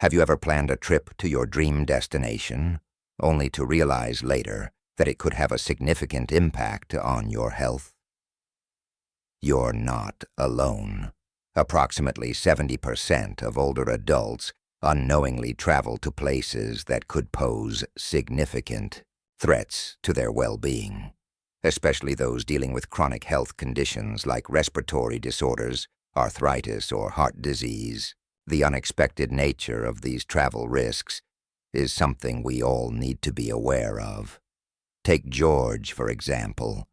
Have you ever planned a trip to your dream destination, only to realize later that it could have a significant impact on your health? You're not alone. Approximately 70% of older adults unknowingly travel to places that could pose significant threats to their well-being, especially those dealing with chronic health conditions like respiratory disorders, arthritis, or heart disease. The unexpected nature of these travel risks is something we all need to be aware of. Take George, for example,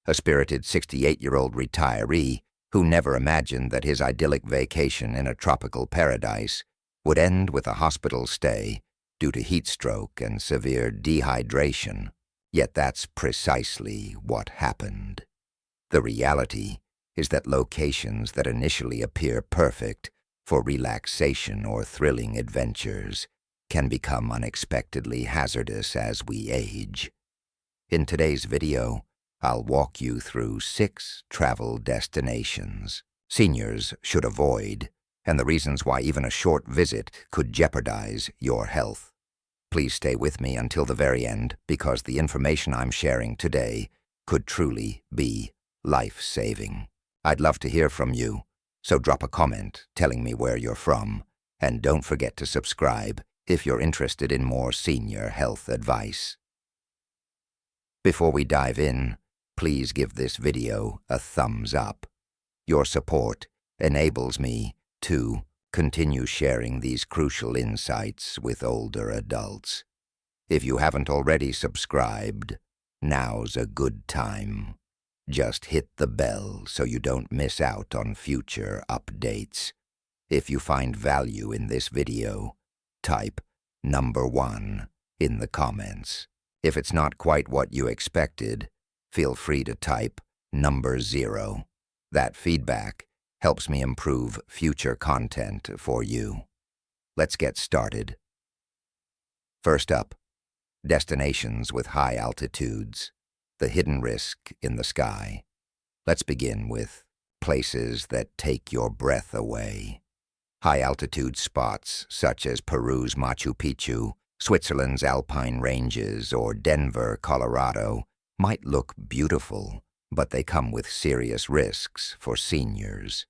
a spirited 68-year-old retiree who never imagined that his idyllic vacation in a tropical paradise would end with a hospital stay due to heat stroke and severe dehydration. Yet that's precisely what happened. The reality is that locations that initially appear perfect for relaxation or thrilling adventures can become unexpectedly hazardous as we age. In today's video, I'll walk you through 6 travel destinations seniors should avoid, and the reasons why even a short visit could jeopardize your health. Please stay with me until the very end, because the information I'm sharing today could truly be life-saving. I'd love to hear from you, so drop a comment telling me where you're from, and don't forget to subscribe if you're interested in more senior health advice. Before we dive in, please give this video a thumbs up. Your support enables me to continue sharing these crucial insights with older adults. If you haven't already subscribed, now's a good time. Just hit the bell so you don't miss out on future updates. If you find value in this video, type number 1 in the comments. If it's not quite what you expected, feel free to type number 0. That feedback helps me improve future content for you. Let's get started. First up, destinations with high altitudes. The hidden risk in the sky. Let's begin with places that take your breath away. High-altitude spots such as Peru's Machu Picchu, Switzerland's Alpine Ranges, or Denver, Colorado might look beautiful, but they come with serious risks for seniors.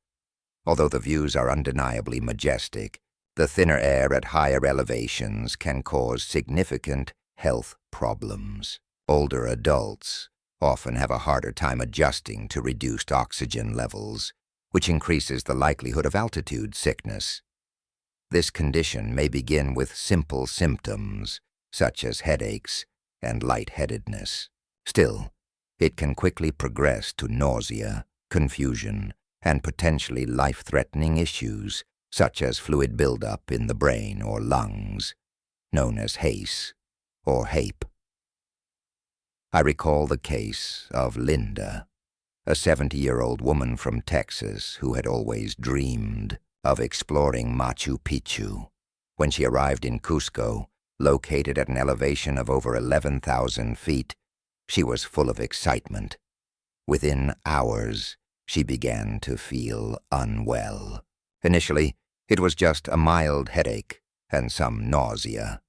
Although the views are undeniably majestic, the thinner air at higher elevations can cause significant health problems. Older adults often have a harder time adjusting to reduced oxygen levels, which increases the likelihood of altitude sickness. This condition may begin with simple symptoms, such as headaches and lightheadedness. Still, it can quickly progress to nausea, confusion, and potentially life-threatening issues, such as fluid buildup in the brain or lungs, known as HACE or HAPE. I recall the case of Linda, a 70-year-old woman from Texas who had always dreamed of exploring Machu Picchu. When she arrived in Cusco, located at an elevation of over 11,000 feet, she was full of excitement. Within hours, she began to feel unwell. Initially, it was just a mild headache and some nausea.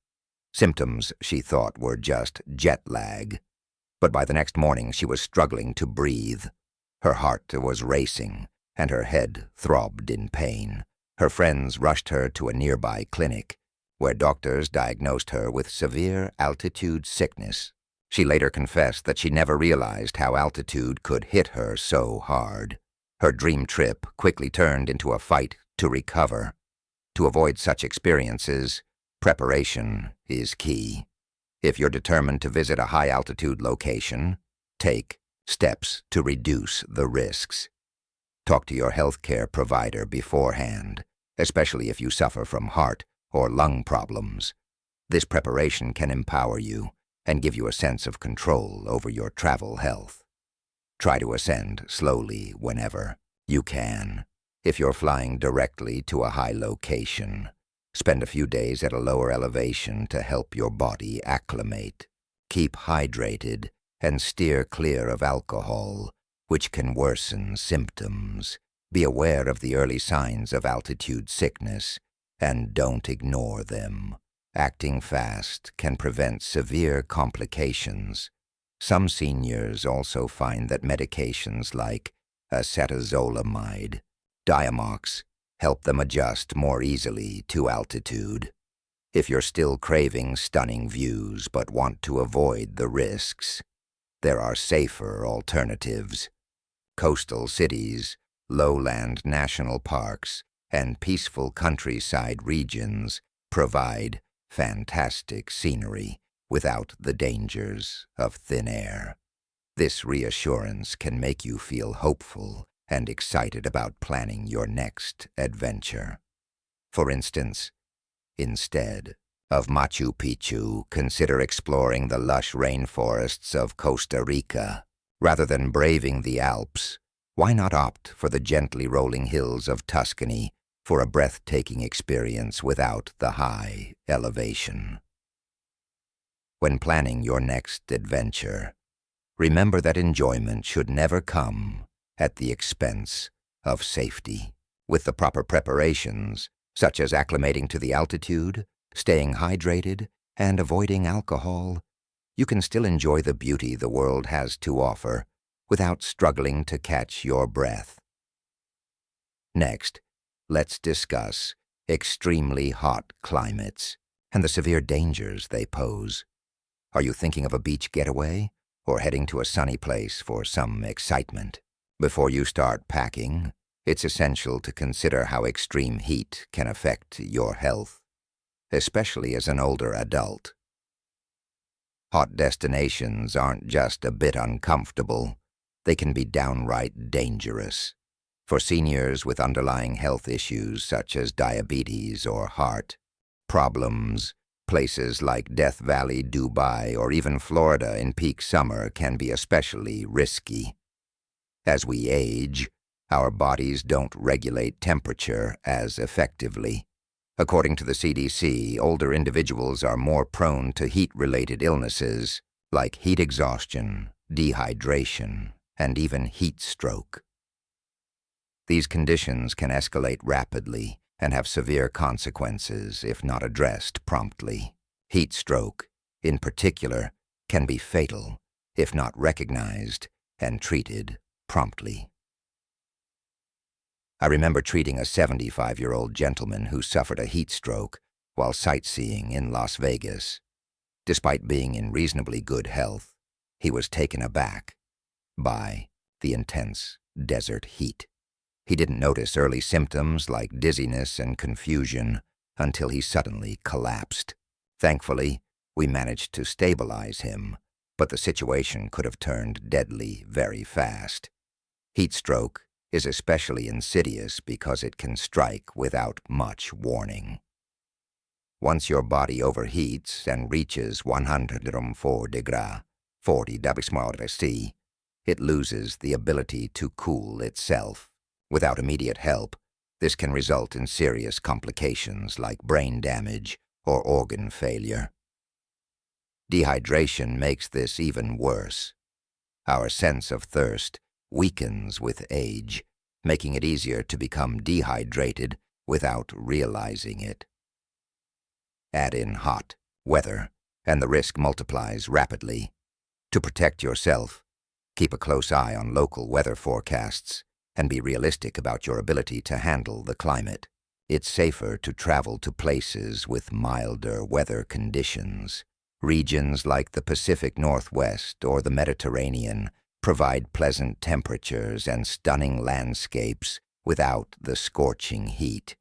Symptoms she thought were just jet lag. But by the next morning, she was struggling to breathe. Her heart was racing, and her head throbbed in pain. Her friends rushed her to a nearby clinic, where doctors diagnosed her with severe altitude sickness. She later confessed that she never realized how altitude could hit her so hard. Her dream trip quickly turned into a fight to recover. To avoid such experiences, preparation is key. If you're determined to visit a high-altitude location, take steps to reduce the risks. Talk to your healthcare provider beforehand, especially if you suffer from heart or lung problems. This preparation can empower you and give you a sense of control over your travel health. Try to ascend slowly whenever you can. If you're flying directly to a high location, spend a few days at a lower elevation to help your body acclimate. Keep hydrated and steer clear of alcohol, which can worsen symptoms. Be aware of the early signs of altitude sickness and don't ignore them. Acting fast can prevent severe complications. Some seniors also find that medications like acetazolamide, Diamox, help them adjust more easily to altitude. If you're still craving stunning views but want to avoid the risks, there are safer alternatives. Coastal cities, lowland national parks, and peaceful countryside regions provide fantastic scenery without the dangers of thin air. This reassurance can make you feel hopeful and excited about planning your next adventure. For instance, instead of Machu Picchu, consider exploring the lush rainforests of Costa Rica. Rather than braving the Alps, why not opt for the gently rolling hills of Tuscany for a breathtaking experience without the high elevation? When planning your next adventure, remember that enjoyment should never come at the expense of safety. With the proper preparations, such as acclimating to the altitude, staying hydrated, and avoiding alcohol, you can still enjoy the beauty the world has to offer without struggling to catch your breath. Next, let's discuss extremely hot climates and the severe dangers they pose. Are you thinking of a beach getaway or heading to a sunny place for some excitement? Before you start packing, it's essential to consider how extreme heat can affect your health, especially as an older adult. Hot destinations aren't just a bit uncomfortable, they can be downright dangerous. For seniors with underlying health issues such as diabetes or heart problems, places like Death Valley, Dubai, or even Florida in peak summer can be especially risky. As we age, our bodies don't regulate temperature as effectively. According to the CDC, older individuals are more prone to heat-related illnesses like heat exhaustion, dehydration, and even heat stroke. These conditions can escalate rapidly and have severe consequences if not addressed promptly. Heat stroke, in particular, can be fatal if not recognized and treated promptly. I remember treating a 75-year-old gentleman who suffered a heat stroke while sightseeing in Las Vegas. Despite being in reasonably good health, he was taken aback by the intense desert heat. He didn't notice early symptoms like dizziness and confusion until he suddenly collapsed. Thankfully, we managed to stabilize him, but the situation could have turned deadly very fast. Heat stroke is especially insidious because it can strike without much warning. Once your body overheats and reaches 104 degrees 40 C, it loses the ability to cool itself. Without immediate help, this can result in serious complications like brain damage or organ failure. Dehydration makes this even worse. Our sense of thirst weakens with age, making it easier to become dehydrated without realizing it. Add in hot weather, and the risk multiplies rapidly. To protect yourself, keep a close eye on local weather forecasts and be realistic about your ability to handle the climate. It's safer to travel to places with milder weather conditions. Regions like the Pacific Northwest or the Mediterranean provide pleasant temperatures and stunning landscapes without the scorching heat,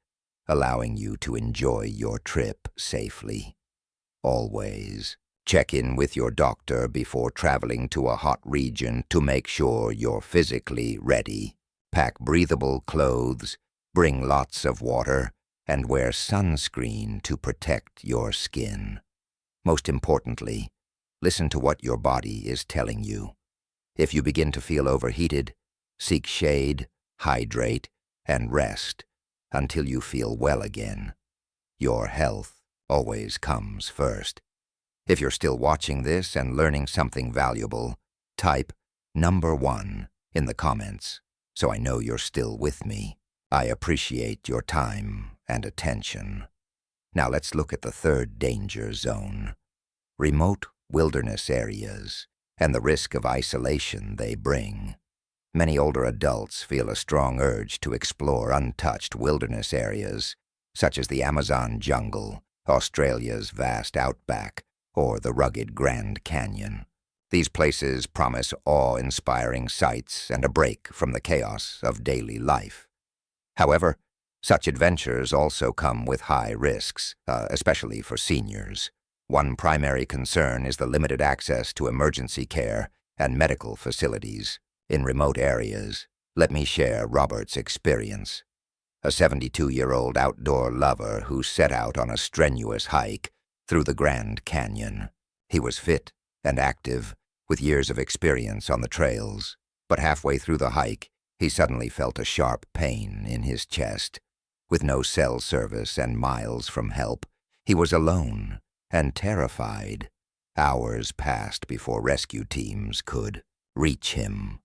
allowing you to enjoy your trip safely. Always check in with your doctor before traveling to a hot region to make sure you're physically ready. Pack breathable clothes, bring lots of water, and wear sunscreen to protect your skin. Most importantly, listen to what your body is telling you. If you begin to feel overheated, seek shade, hydrate, and rest until you feel well again. Your health always comes first. If you're still watching this and learning something valuable, type #1 in the comments so I know you're still with me. I appreciate your time and attention. Now let's look at the third danger zone: remote wilderness areas and the risk of isolation they bring. Many older adults feel a strong urge to explore untouched wilderness areas, such as the Amazon jungle, Australia's vast outback, or the rugged Grand Canyon. These places promise awe-inspiring sights and a break from the chaos of daily life. However, such adventures also come with high risks, especially for seniors. One primary concern is the limited access to emergency care and medical facilities in remote areas. Let me share Robert's experience. A 72-year-old outdoor lover who set out on a strenuous hike through the Grand Canyon. He was fit and active, with years of experience on the trails, but halfway through the hike, he suddenly felt a sharp pain in his chest. With no cell service and miles from help, he was alone and terrified. Hours passed before rescue teams could reach him.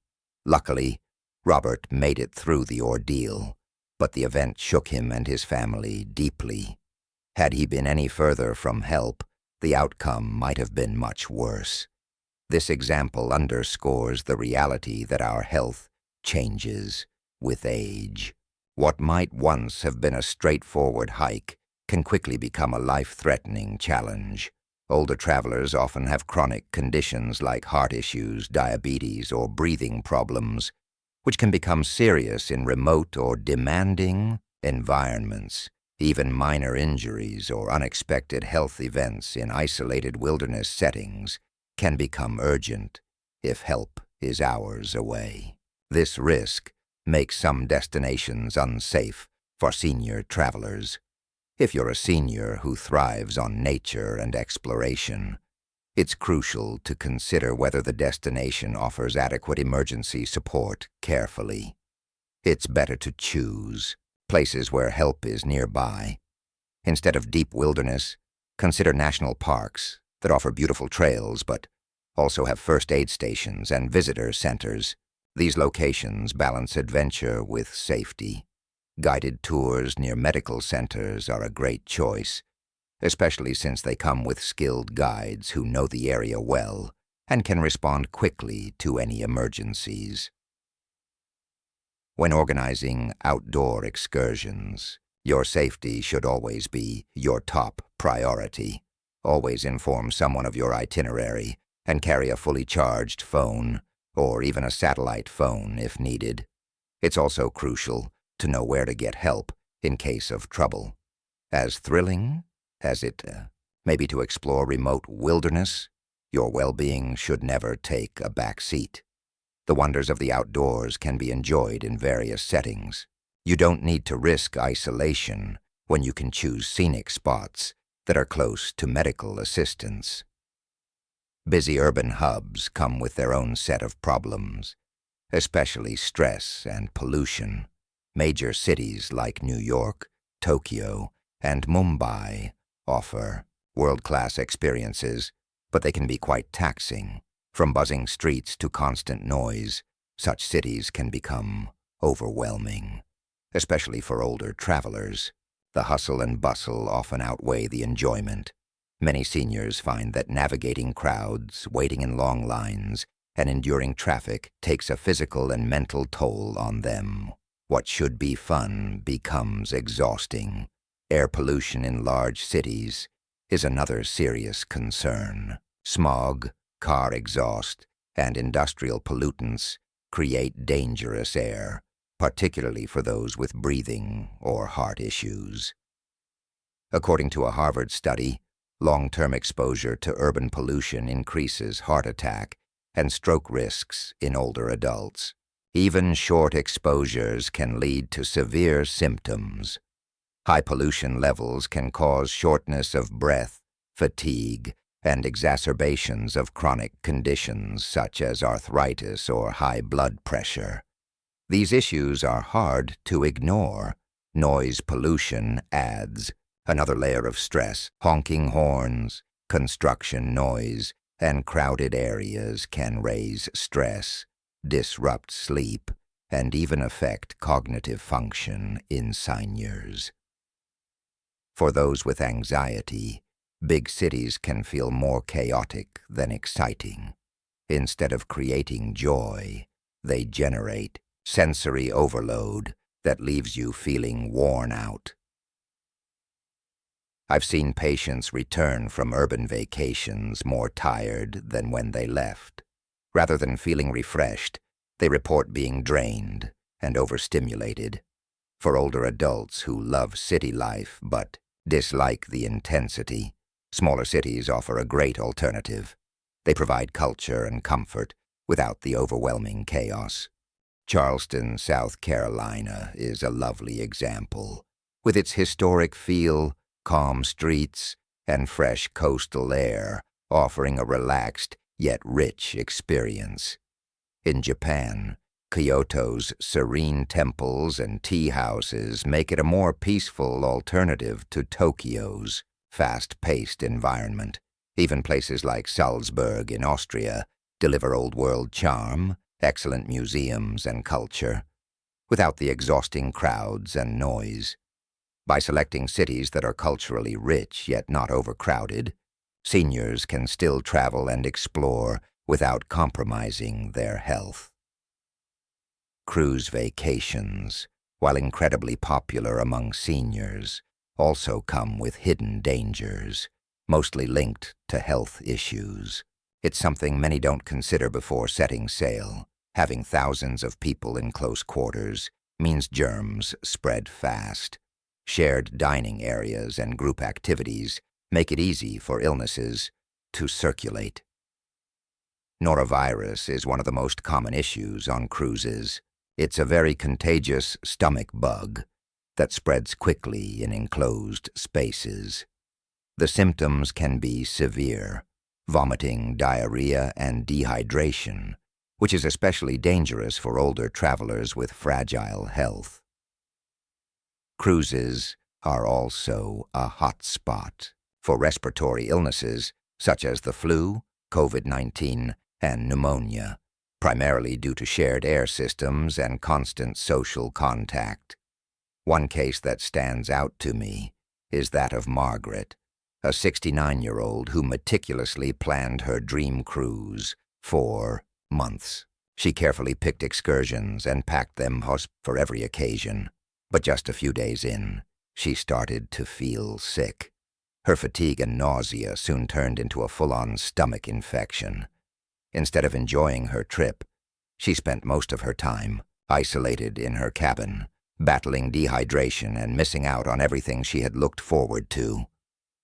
Luckily, Robert made it through the ordeal, but the event shook him and his family deeply. Had he been any further from help, the outcome might have been much worse. This example underscores the reality that our health changes with age. What might once have been a straightforward hike can quickly become a life-threatening challenge. Older travelers often have chronic conditions like heart issues, diabetes, or breathing problems, which can become serious in remote or demanding environments. Even minor injuries or unexpected health events in isolated wilderness settings can become urgent if help is hours away. This risk makes some destinations unsafe for senior travelers. If you're a senior who thrives on nature and exploration, it's crucial to consider whether the destination offers adequate emergency support carefully. It's better to choose places where help is nearby. Instead of deep wilderness, consider national parks that offer beautiful trails but also have first aid stations and visitor centers. These locations balance adventure with safety. Guided tours near medical centers are a great choice, especially since they come with skilled guides who know the area well and can respond quickly to any emergencies. When organizing outdoor excursions, your safety should always be your top priority. Always inform someone of your itinerary and carry a fully charged phone or even a satellite phone if needed. It's also crucial to know where to get help in case of trouble. As thrilling as it may be to explore remote wilderness, your well-being should never take a back seat. The wonders of the outdoors can be enjoyed in various settings. You don't need to risk isolation when you can choose scenic spots that are close to medical assistance. Busy urban hubs come with their own set of problems, especially stress and pollution. Major cities like New York, Tokyo, and Mumbai offer world-class experiences, but they can be quite taxing. From buzzing streets to constant noise, such cities can become overwhelming, especially for older travelers. The hustle and bustle often outweigh the enjoyment. Many seniors find that navigating crowds, waiting in long lines, and enduring traffic takes a physical and mental toll on them. What should be fun becomes exhausting. Air pollution in large cities is another serious concern. Smog, car exhaust, and industrial pollutants create dangerous air, particularly for those with breathing or heart issues. According to a Harvard study, long-term exposure to urban pollution increases heart attack and stroke risks in older adults. Even short exposures can lead to severe symptoms. High pollution levels can cause shortness of breath, fatigue, and exacerbations of chronic conditions such as arthritis or high blood pressure. These issues are hard to ignore. Noise pollution adds another layer of stress. Honking horns, construction noise, and crowded areas can raise stress, disrupt sleep, and even affect cognitive function in seniors. For those with anxiety, big cities can feel more chaotic than exciting. Instead of creating joy, they generate sensory overload that leaves you feeling worn out. I've seen patients return from urban vacations more tired than when they left. Rather than feeling refreshed, they report being drained and overstimulated. For older adults who love city life but dislike the intensity, smaller cities offer a great alternative. They provide culture and comfort without the overwhelming chaos. Charleston, South Carolina is a lovely example. With its historic feel, calm streets, and fresh coastal air, offering a relaxed yet rich experience. In Japan, Kyoto's serene temples and tea houses make it a more peaceful alternative to Tokyo's fast-paced environment. Even places like Salzburg in Austria deliver old-world charm, excellent museums and culture, without the exhausting crowds and noise. By selecting cities that are culturally rich yet not overcrowded, seniors can still travel and explore without compromising their health. Cruise vacations, while incredibly popular among seniors, also come with hidden dangers, mostly linked to health issues. It's something many don't consider before setting sail. Having thousands of people in close quarters means germs spread fast. Shared dining areas and group activities make it easy for illnesses to circulate. Norovirus is one of the most common issues on cruises. It's a very contagious stomach bug that spreads quickly in enclosed spaces. The symptoms can be severe: vomiting, diarrhea, and dehydration, which is especially dangerous for older travelers with fragile health. Cruises are also a hot spot for respiratory illnesses such as the flu, COVID-19, and pneumonia, primarily due to shared air systems and constant social contact. One case that stands out to me is that of Margaret, a 69-year-old who meticulously planned her dream cruise for months. She carefully picked excursions and packed them for every occasion. But just a few days in, she started to feel sick. Her fatigue and nausea soon turned into a full-on stomach infection. Instead of enjoying her trip, she spent most of her time isolated in her cabin, battling dehydration and missing out on everything she had looked forward to.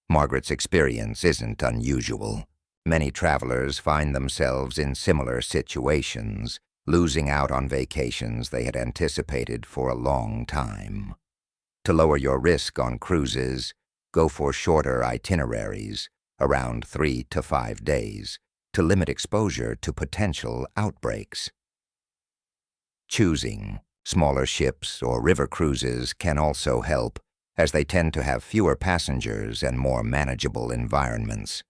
Margaret's experience isn't unusual. Many travelers find themselves in similar situations, losing out on vacations they had anticipated for a long time. To lower your risk on cruises, go for shorter itineraries, around 3 to 5 days, to limit exposure to potential outbreaks. Choosing smaller ships or river cruises can also help, as they tend to have fewer passengers and more manageable environments.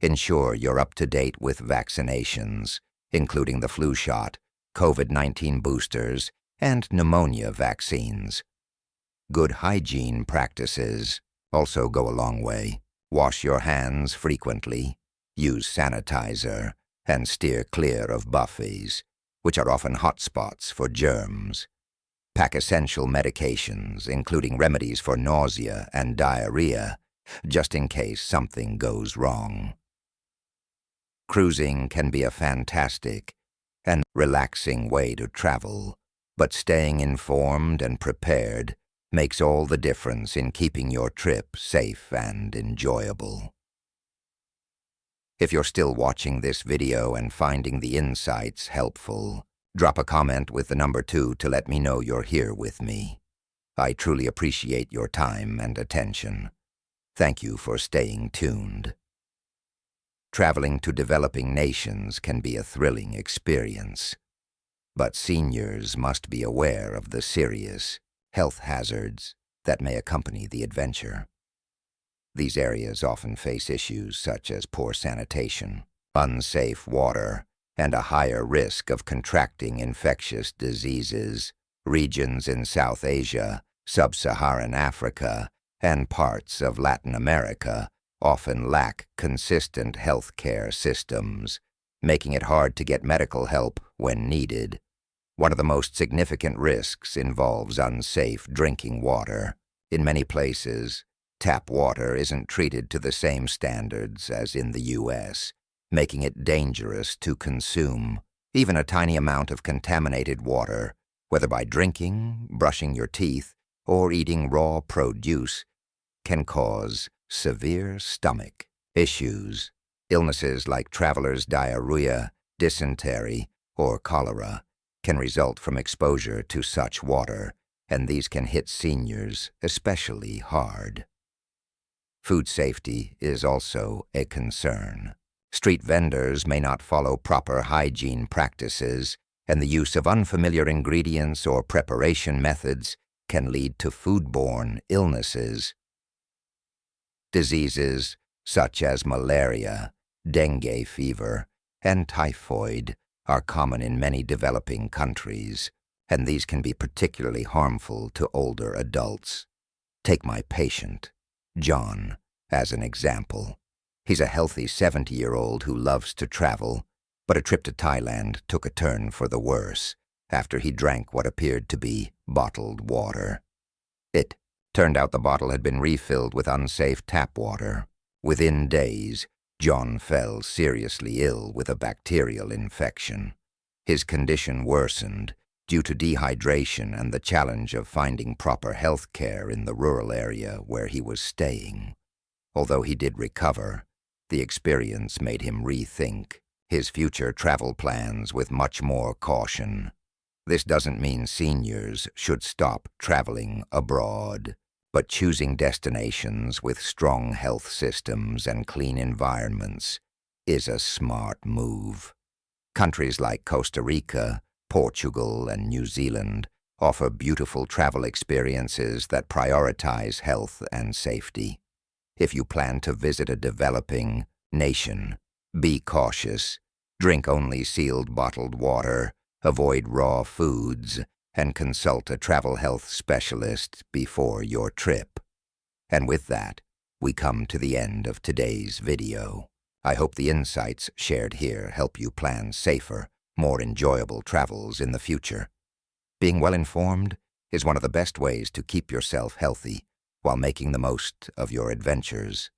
Ensure you're up to date with vaccinations, including the flu shot, COVID-19 boosters, and pneumonia vaccines. Good hygiene practices also go a long way. Wash your hands frequently, use sanitizer, and steer clear of buffets, which are often hotspots for germs. Pack essential medications, including remedies for nausea and diarrhea, just in case something goes wrong. Cruising can be a fantastic and relaxing way to travel, but staying informed and prepared makes all the difference in keeping your trip safe and enjoyable. If you're still watching this video and finding the insights helpful, drop a comment with the number 2 to let me know you're here with me. I truly appreciate your time and attention. Thank you for staying tuned. Traveling to developing nations can be a thrilling experience, but seniors must be aware of the serious health hazards that may accompany the adventure. These areas often face issues such as poor sanitation, unsafe water, and a higher risk of contracting infectious diseases. Regions in South Asia, Sub-Saharan Africa, and parts of Latin America often lack consistent health care systems, making it hard to get medical help when needed. One of the most significant risks involves unsafe drinking water. In many places, tap water isn't treated to the same standards as in the U.S., making it dangerous to consume. Even a tiny amount of contaminated water, whether by drinking, brushing your teeth, or eating raw produce, can cause severe stomach issues. Illnesses like traveler's diarrhea, dysentery, or cholera can result from exposure to such water, and these can hit seniors especially hard. Food safety is also a concern. Street vendors may not follow proper hygiene practices, and the use of unfamiliar ingredients or preparation methods can lead to foodborne illnesses. Diseases such as malaria, dengue fever, and typhoid are common in many developing countries, and these can be particularly harmful to older adults. Take my patient, John, as an example. He's a healthy 70-year-old who loves to travel, but a trip to Thailand took a turn for the worse after he drank what appeared to be bottled water. It turned out the bottle had been refilled with unsafe tap water. Within days, John fell seriously ill with a bacterial infection. His condition worsened due to dehydration and the challenge of finding proper health care in the rural area where he was staying. Although he did recover, the experience made him rethink his future travel plans with much more caution. This doesn't mean seniors should stop traveling abroad, but choosing destinations with strong health systems and clean environments is a smart move. Countries like Costa Rica, Portugal, and New Zealand offer beautiful travel experiences that prioritize health and safety. If you plan to visit a developing nation, be cautious, drink only sealed bottled water, avoid raw foods, and consult a travel health specialist before your trip. And with that, we come to the end of today's video. I hope the insights shared here help you plan safer, more enjoyable travels in the future. Being well-informed is one of the best ways to keep yourself healthy while making the most of your adventures.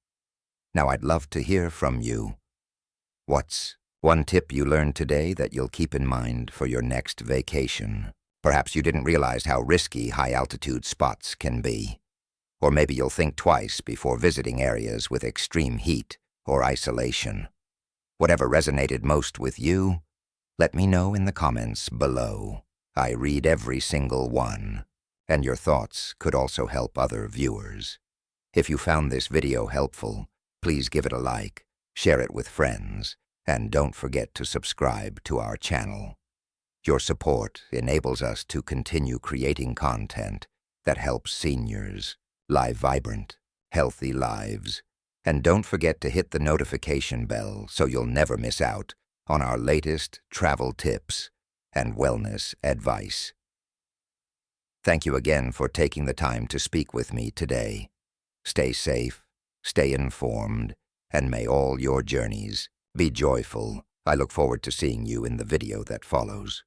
Now I'd love to hear from you. What's one tip you learned today that you'll keep in mind for your next vacation? Perhaps you didn't realize how risky high-altitude spots can be. Or maybe you'll think twice before visiting areas with extreme heat or isolation. Whatever resonated most with you, let me know in the comments below. I read every single one, and your thoughts could also help other viewers. If you found this video helpful, please give it a like, share it with friends, and don't forget to subscribe to our channel. Your support enables us to continue creating content that helps seniors live vibrant, healthy lives. And don't forget to hit the notification bell so you'll never miss out on our latest travel tips and wellness advice. Thank you again for taking the time to speak with me today. Stay safe, stay informed, and may all your journeys be joyful. I look forward to seeing you in the video that follows.